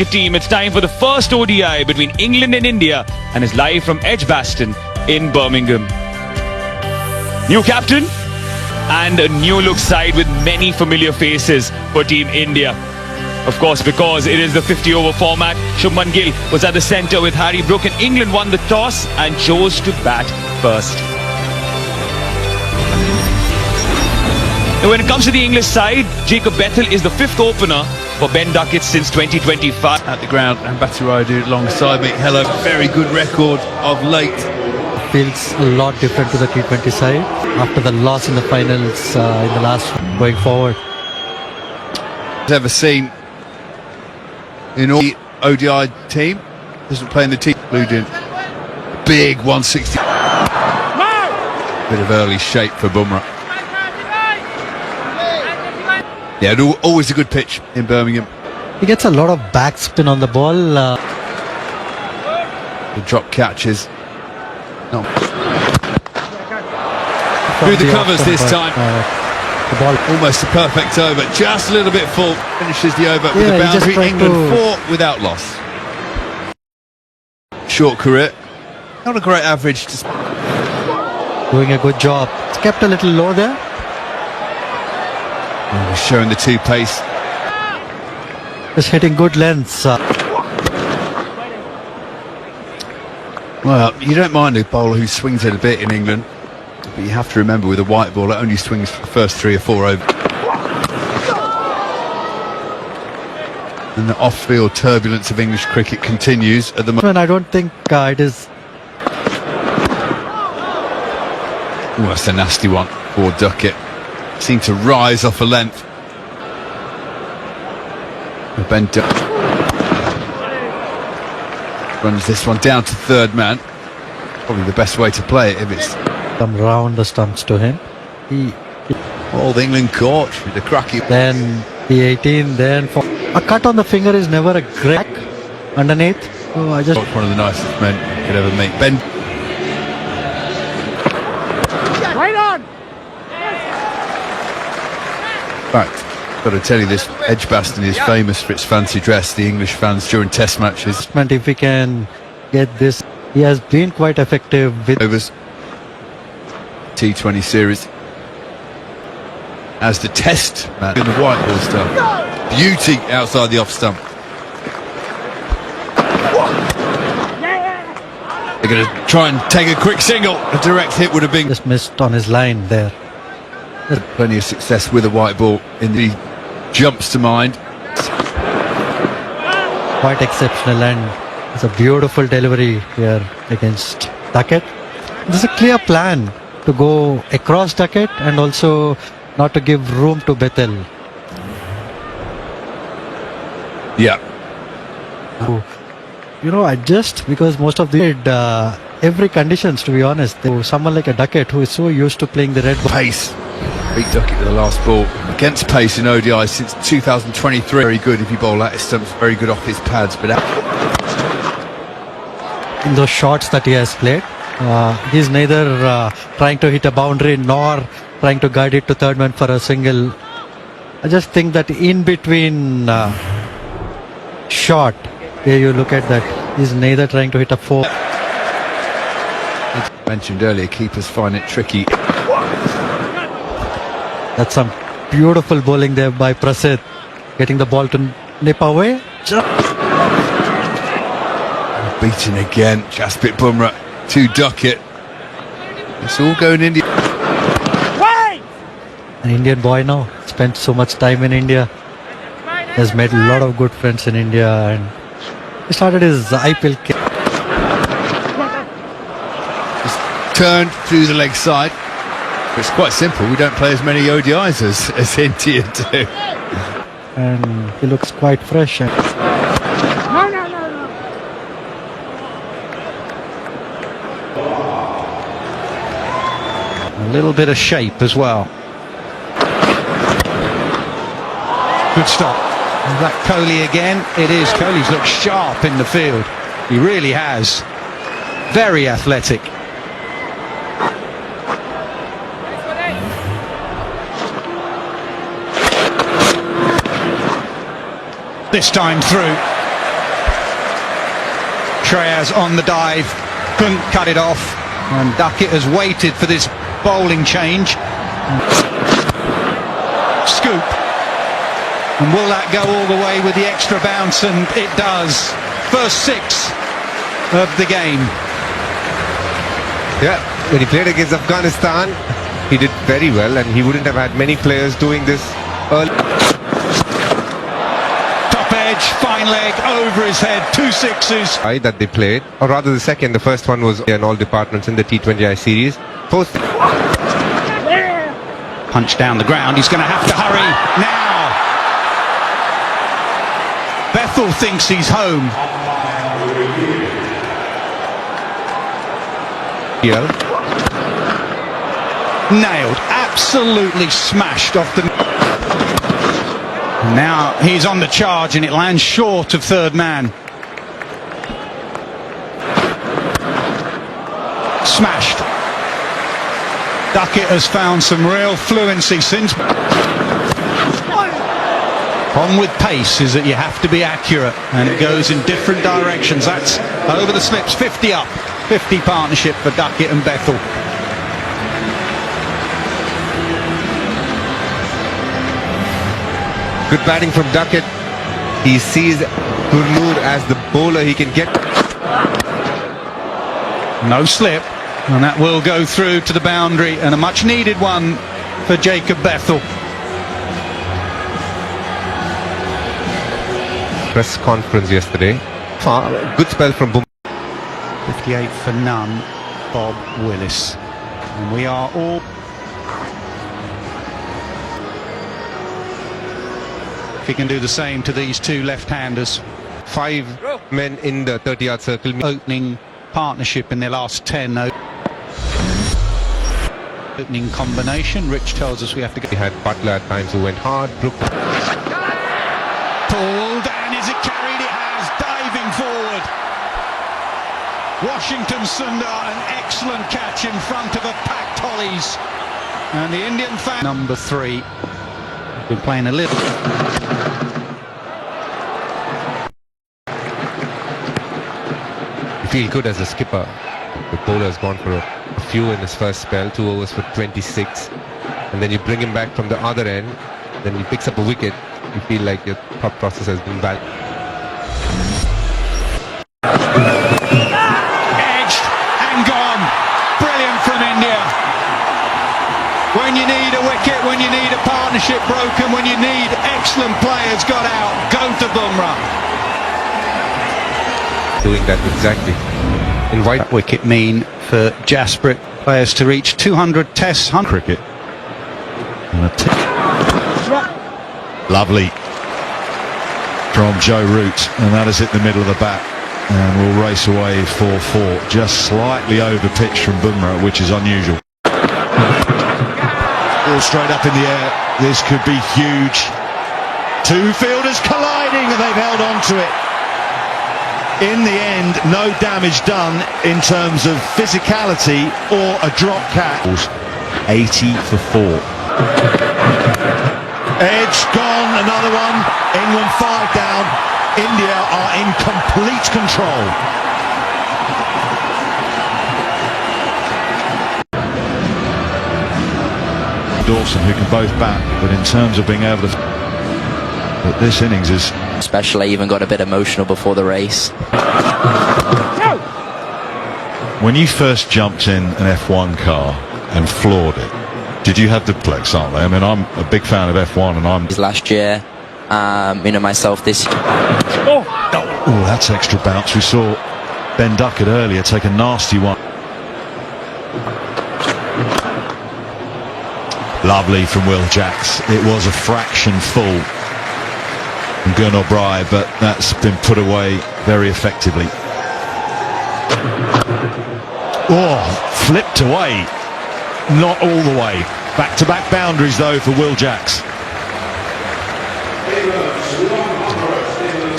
Team, it's time for the first ODI between England and India and is live from Edgbaston in Birmingham. New captain and a new look side with many familiar faces for Team India. Of course, because it is the 50-over format, Shubman Gill was at the centre with Harry Brook, and England won the toss and chose to bat first. Now, when it comes to the English side, Jacob Bethel is the fifth opener for Ben Duckett since 2025. At the ground, and Batiraidu alongside me. Hello, very good record of late. Feels a lot different to the T20 side after the loss in the finals in the last going forward. Ever seen in all the ODI team? Doesn't play in the team. Glued in. Big 160. Bit of early shape for Bumrah. Yeah, always a good pitch in Birmingham. He gets a lot of backspin on the ball. The drop catches. No. Through the covers this time. The ball Almost a perfect over. Just a little bit full. Finishes the over with a boundary. England 4 without loss. Short career. Not a great average. Just doing a good job. It's kept a little low there. showing the two pace. Just hitting good lengths. Well, you don't mind a bowler who swings it a bit in England, but you have to remember with a white ball it only swings for the first 3 or 4 overs. And the off-field turbulence of English cricket continues at the moment. I don't think it is. Oh, that's a nasty one for Duckett. Seemed to rise off a length. Ben Duckett runs this one down to third man. Probably the best way to play it if it's Come round the stumps to him. all the England coach with the cracky. Then P18, then a cut on the finger is never a great underneath. Oh, I just One of the nicest men you could ever meet. Ben. Right on. In fact, got to tell you this, Edgbaston is famous for its fancy dress, the English fans during test matches. if we can get this, he has been quite effective with Overs. T20 series. As the test man in the white ball stump. Beauty outside the off stump. They're going to try and take a quick single. A direct hit would have been. just missed on his line there. Plenty of success with a white ball in the jumps to mind. Quite exceptional, and it's a beautiful delivery here against Duckett. There's a clear plan to go across Duckett and also not to give room to Bethel. Yeah. Adjust because most of the every conditions, to be honest. Someone like a Duckett who is so used to playing the red ball. Pace. Beat Duckett with the last ball. Against pace in ODI since 2023. Very good if you bowl at his stumps. Very good off his pads. But In those shots that he has played, he's neither trying to hit a boundary nor trying to guide it to third man for a single. I just think that in between shot, here you look at that, he's neither trying to hit a four. mentioned earlier, keepers find it tricky. That's some beautiful bowling there by Prasid, getting the ball to nip away. Beaten again, Jasprit Bumrah to Duckett. It's all going India. An Indian boy now, spent so much time in India, has made a lot of good friends in India, and he started his IPL career. Just turned through the leg side. It's quite simple, we don't play as many ODIs as India do. And he looks quite fresh. And A little bit of shape as well. Good stop. And that Kohli again. It is. Kohli's looked sharp in the field. He really has. Very athletic. This time through. Treyas on the dive, couldn't cut it off, and Duckett has waited for this bowling change. Scoop. And will that go all the way with the extra bounce? And it does. First 6 of the game. Yeah, when he played against Afghanistan, he did very well, and he wouldn't have had many players doing this early. Top edge, fine leg, over his head, 2 sixes. That they played, or rather the second. The first one was in all departments in the T20I series. Post punch down the ground. He's going to have to hurry now. Bethel thinks he's home. yeah. Nailed, absolutely smashed off the... Now he's on the charge and it lands short of third man. Smashed. Duckett has found some real fluency since. On with pace is that you have to be accurate, and it goes in different directions. That's over the slips, 50 up, 50 partnership for Duckett and Bethel. Good batting from Duckett. He sees Gurnoor as the bowler he can get. No slip, and that will go through to the boundary, and a much needed one for Jacob Bethel. Press conference yesterday. Good spell from Bumrah. 58 for none, Bob Willis. And we are all... If he can do the same to these two left-handers. 5 men in the 30-yard circle. Opening partnership in their last 10. Opening combination. Rich tells us we have to go. He had Butler at times who went hard. Brook pulled, and is it carried? It has, diving forward. Washington Sundar, an excellent catch in front of a packed Hollies. And the Indian fan... Number 3. Been playing a little... You feel good as a skipper. The bowler has gone for a few in his first spell, 2 overs for 26, and then you bring him back from the other end, then he picks up a wicket. You feel like your thought process has been valid. Edged and gone. Brilliant from India. When you need a wicket, when you need a partnership broken, when you need excellent players got out, go to Bumrah. Doing that exactly. In white That wicket mean for Jasprit players to reach 200 tests. Cricket. Lovely from Joe Root, and that is hit the middle of the bat, and will race away for 4, just slightly over pitch from Bumrah, which is unusual. All straight up in the air. This could be huge. 2 fielders colliding, and they've held on to it. In the end, no damage done in terms of physicality or a drop catch. 80 for 4. Edge gone, another one. England 5 down. India are in complete control. Dawson, who can both bat, but in terms of being able to... But this innings is... Especially even got a bit emotional before the race. When you first jumped in an F1 car and floored it, did you have the flex, aren't they? I mean, I'm a big fan of F1, and I'm... Last year, myself this year. Oh, that's extra bounce. We saw Ben Duckett earlier take a nasty one. Lovely from Will Jacks. It was a fraction full from Gurnoor Brai, but that's been put away very effectively. Oh, flipped away. Not all the way. Back-to-back boundaries, though, for Will Jacks.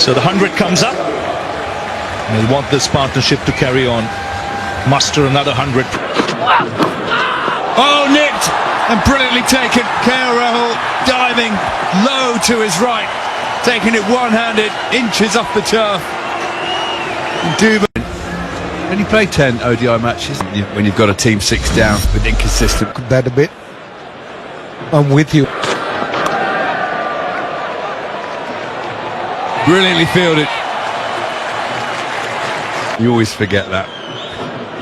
So the 100 comes up. And they want this partnership to carry on. Muster another 100. Oh, nicked! And brilliantly taken. KL Rahul diving low to his right. Taking it one-handed, inches off the turf. Dubin Only played 10 ODI matches. When you've got a team 6 down with inconsistent. That a bit. I'm with you. Brilliantly fielded. You always forget that.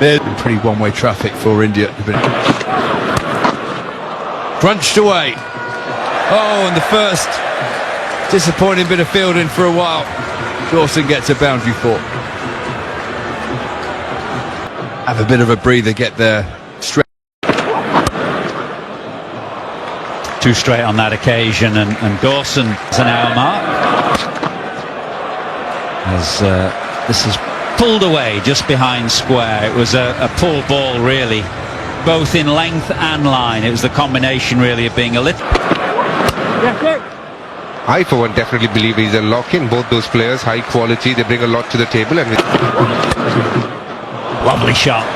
There's pretty one-way traffic for India. Crunched away. Oh, and the first disappointing bit of fielding for a while. Dawson gets a boundary for. Have a bit of a breather, get there. Two straight on that occasion, and Dawson is an hour mark. As this is pulled away just behind square. It was a pull ball, really, both in length and line. It was the combination, really, of being a little... I, for one, definitely believe he's a lock-in. Both those players, high quality, they bring a lot to the table. And Lovely shot.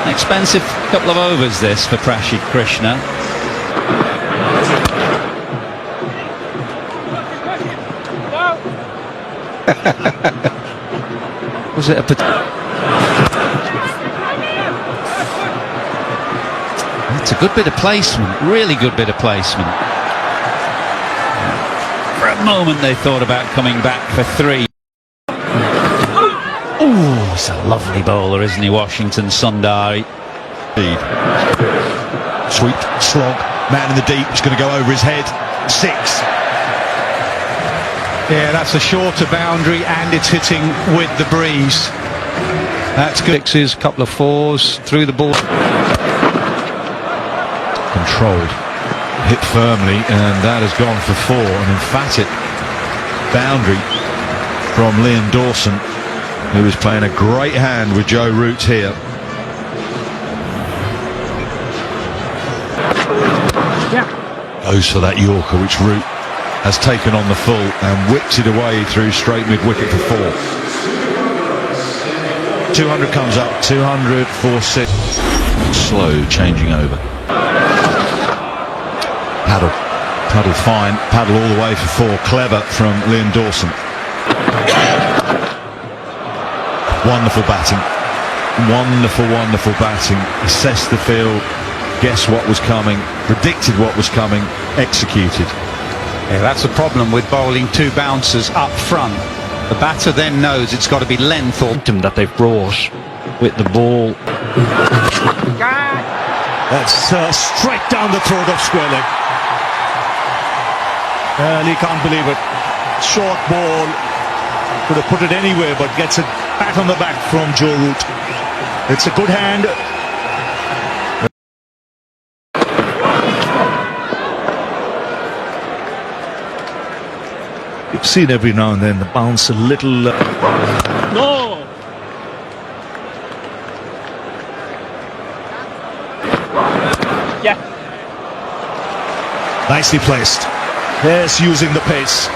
An expensive couple of overs, this, for Prashi Krishna. Was it a... It's a good bit of placement, really good bit of placement. For a moment they thought about coming back for 3. Oh, he's a lovely bowler, isn't he, Washington Sundari? Sweep, slog, man in the deep, it's going to go over his head. 6. Yeah, that's a shorter boundary and it's hitting with the breeze. That's good. 6s, couple of 4s through the ball. Controlled, hit firmly, and that has gone for 4. An emphatic boundary from Liam Dawson, who is playing a great hand with Joe Root here. Goes for that Yorker, which Root has taken on the full and whipped it away through straight mid-wicket for 4. 200 comes up, 200 for 6. Slow changing over. Paddle fine, paddle all the way for 4. Clever from Liam Dawson. Wonderful batting. Wonderful batting. Assessed the field, guessed what was coming, predicted what was coming, executed. Yeah, that's the problem with bowling 2 bouncers up front. The batter then knows it's got to be length or That they've brought with the ball. That's straight down the throat of square leg. He can't believe it. Short ball. Could have put it anywhere, but gets it pat on the back from Joe Root. It's a good hand. You've seen every now and then the bounce a little... No! Yeah. Nicely placed. Yes, using the pace.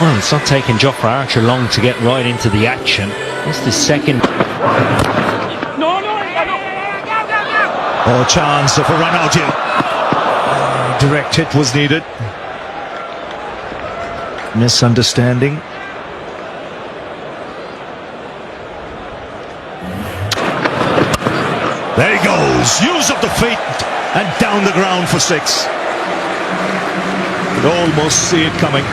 Well, it's not taking Jofra Archer long to get right into the action. It's the second. Oh, chance of a run out here. Direct hit was needed. Misunderstanding. There he goes. Use of the feet and down the ground for 6. Could almost see it coming.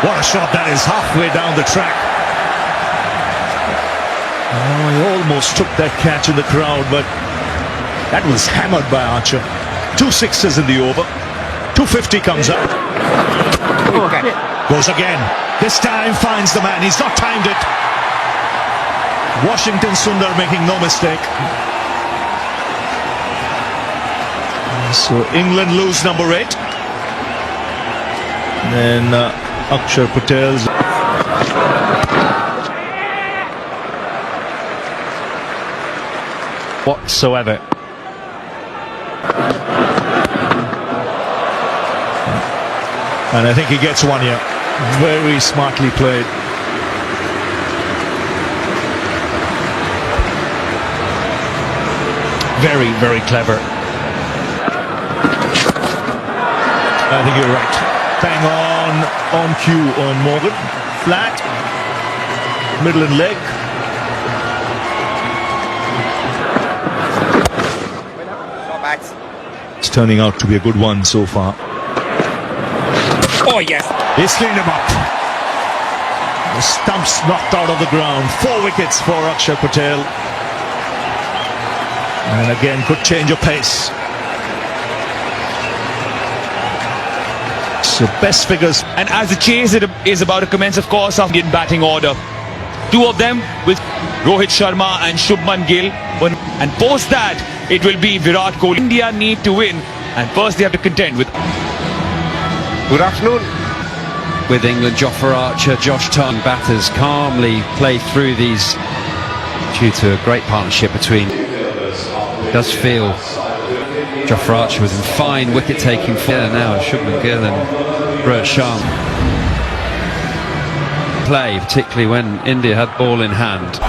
What a shot that is, halfway down the track. Oh, he almost took that catch in the crowd, but that was hammered by Archer. 2 6s in the over. 250 comes up. Goes again. This time finds the man. He's not timed it. Washington Sundar making no mistake. So England lose number 8. And then Akshar Patel's whatsoever. and I think he gets one here. Very smartly played. Very, very clever. I think you're right. Bang on cue on Morgan. Flat. Middle and leg. It's turning out to be a good one so far. Oh, yes. He's cleaned him up. The stump's knocked out of the ground. 4 wickets for Akshar Patel. And again, good change of pace. So best figures. And as the chase is about to commence, of course, of Indian batting order. Two of them with Rohit Sharma and Shubman Gill. And post that, it will be Virat Kohli. India need to win. And first they have to contend with... Good afternoon. With England, Jofra Archer, Josh Tongue, batters calmly play through these due to a great partnership between. It does feel Jofra Archer was in fine wicket-taking form. Now Shubman Gill and Rohit Sharma play, particularly when India had ball in hand.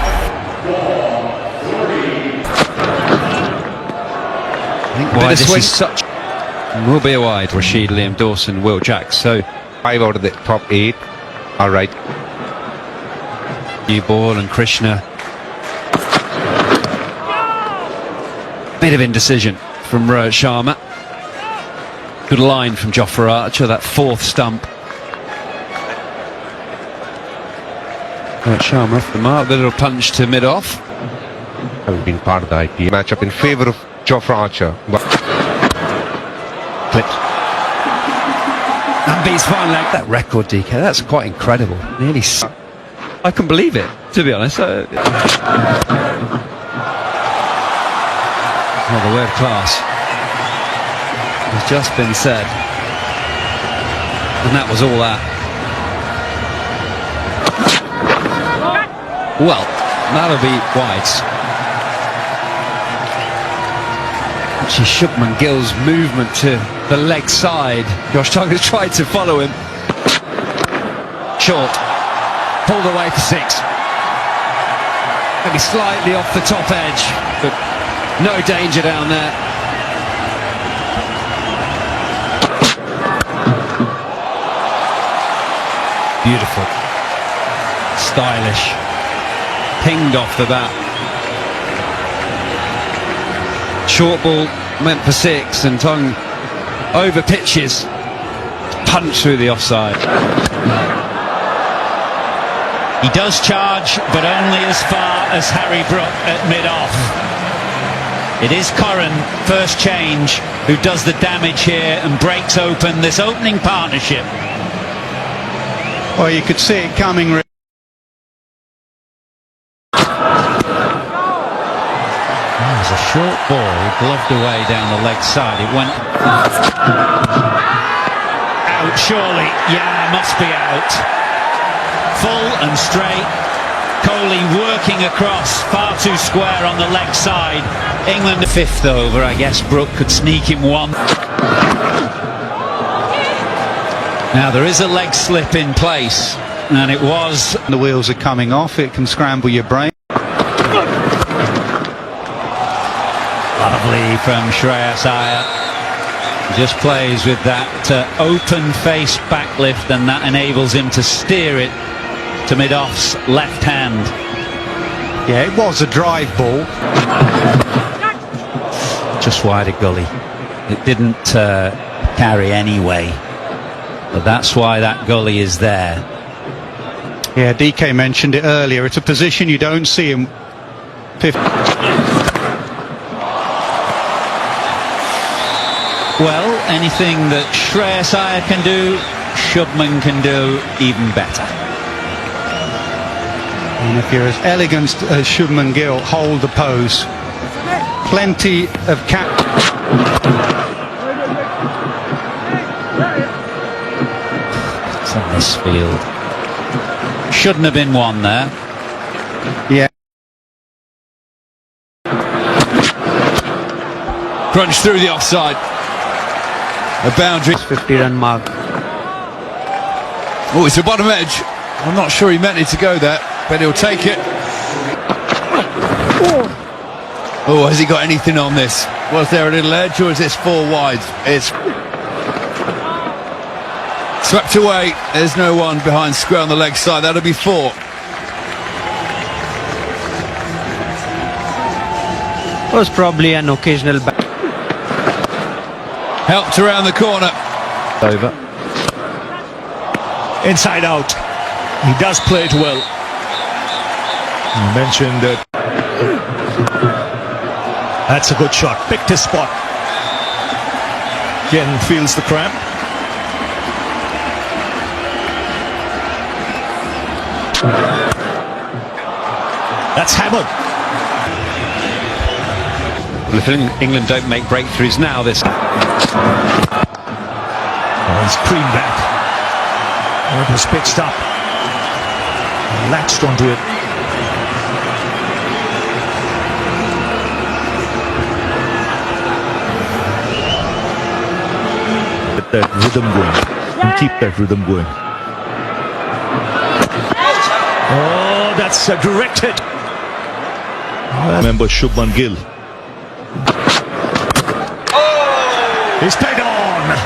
I think why this is such will be a wide. Rashid, Liam Dawson, Will Jacks. So 5 out of the top 8 are right. New ball and Krishna. Bit of indecision from Rohit Sharma. Good line from Jofra Archer, that 4th stump. Rohit Sharma off the mark, the little punch to mid-off. Having been part of the IPL matchup in favour of Jofra Archer. Clipped. And beats fine like that record, DK. That's quite incredible. Nearly. I can believe it, to be honest. Well, the word class has just been said. And that was all that. Well, that'll be wides. Actually, Shubman Gill's movement to the leg side. Josh Tongue has tried to follow him. Short. Pulled away for 6. Maybe slightly off the top edge, but no danger down there. Beautiful. Stylish. Pinged off the bat. Short ball meant for 6, and Tongue over pitches, punch through the offside. He does charge, but only as far as Harry Brook at mid-off. It is Curran, first change, who does the damage here and breaks open this opening partnership. Well, you could see it coming. It was a short ball, gloved away down the leg side. It went out, surely. Yeah, must be out. Full and straight. Kohli working across, far too square on the leg side. England the 5th over. I guess Brook could sneak him one. Now there is a leg slip in place, and it was. The wheels are coming off. It can scramble your brain. Lovely from Shreyas Iyer. He just plays with that open face backlift, and that enables him to steer it to mid-off's left hand. Yeah, it was a drive ball. Just wide of gully. It didn't carry anyway. But that's why that gully is there. Yeah, DK mentioned it earlier. It's a position you don't see him. Well, anything that Shreyas Iyer can do, Shubman can do even better. And if you're as elegant as Shubman Gill, hold the pose. Plenty of It's on this field. Shouldn't have been one there. Yeah. Crunch through the offside. A boundary. 50-run mark. Oh, it's the bottom edge. I'm not sure he meant it to go there, but he'll take it. Oh, has he got anything on this? Was there a little edge, or is this 4 wide? It's Swept away. There's no one behind square on the leg side. That'll be 4. Was probably an occasional Helped around the corner. over. Inside out. He does play it well. You mentioned that. That's a good shot. Picked his spot. Again feels the cramp. That's hammered. Well, if England don't make breakthroughs now, this... Oh, he's creamed that. It was pitched up. Latched onto it. Get that rhythm going. And keep that rhythm going. Oh, that's a direct hit. Remember Shubman Gill. He's played on.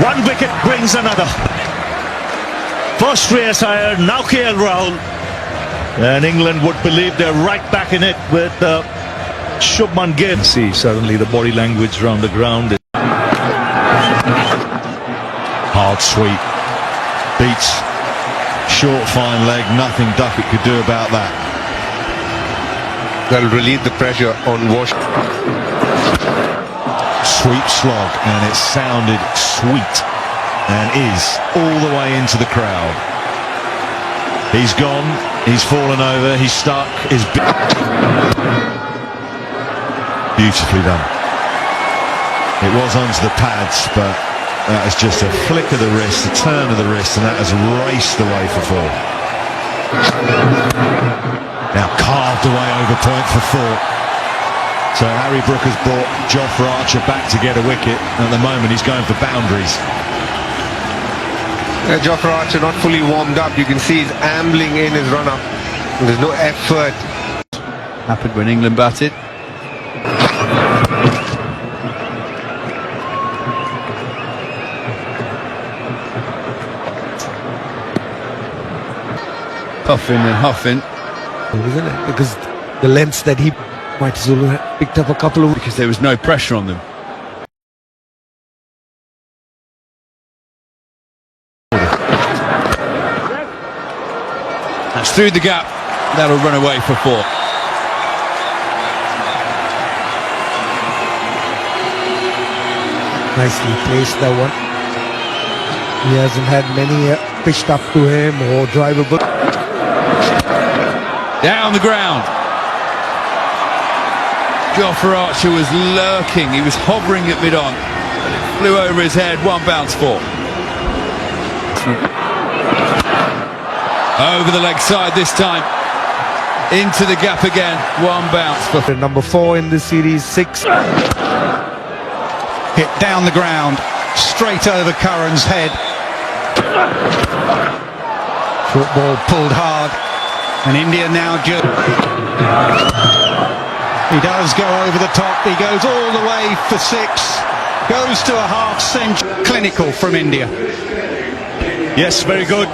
1 wicket brings another. First Shreyas Iyer, now KL Rahul. And England would believe they're right back in it with Shubman Gill. See, suddenly the body language around the ground. Hard sweep. Beats. Short, fine leg. Nothing Duckett could do about that. That'll relieve the pressure on Wash. Sweep slog, and it sounded sweet, and is all the way into the crowd. He's gone, he's fallen over, he's stuck, beautifully done. It was onto the pads, but that is just a flick of the wrist, a turn of the wrist, and that has raced away for 4. Now carved away over point for 4. So Harry Brook has brought Jofra Archer back to get a wicket. At the moment he's going for boundaries. Jofra Archer not fully warmed up. You can see he's ambling in his run-up. There's no effort. Happened when England batted. Puffing and huffing. Isn't it? Because the lengths that he might as well have picked up a couple of... Because there was no pressure on them. That's through the gap. That'll run away for 4. Nicely placed, that one. He hasn't had many pitched up to him or drivable. Down the ground. Jofra Archer was lurking. He was hovering at mid-on. But it flew over his head. 1 bounce for. Over the leg side this time. Into the gap again. 1 bounce for. Number 4 in this series, 6. Hit down the ground, straight over Curran's head. Short ball pulled hard, and India now just... He does go over the top, he goes all the way for 6, goes to a half century. Clinical from India. Yes, very good.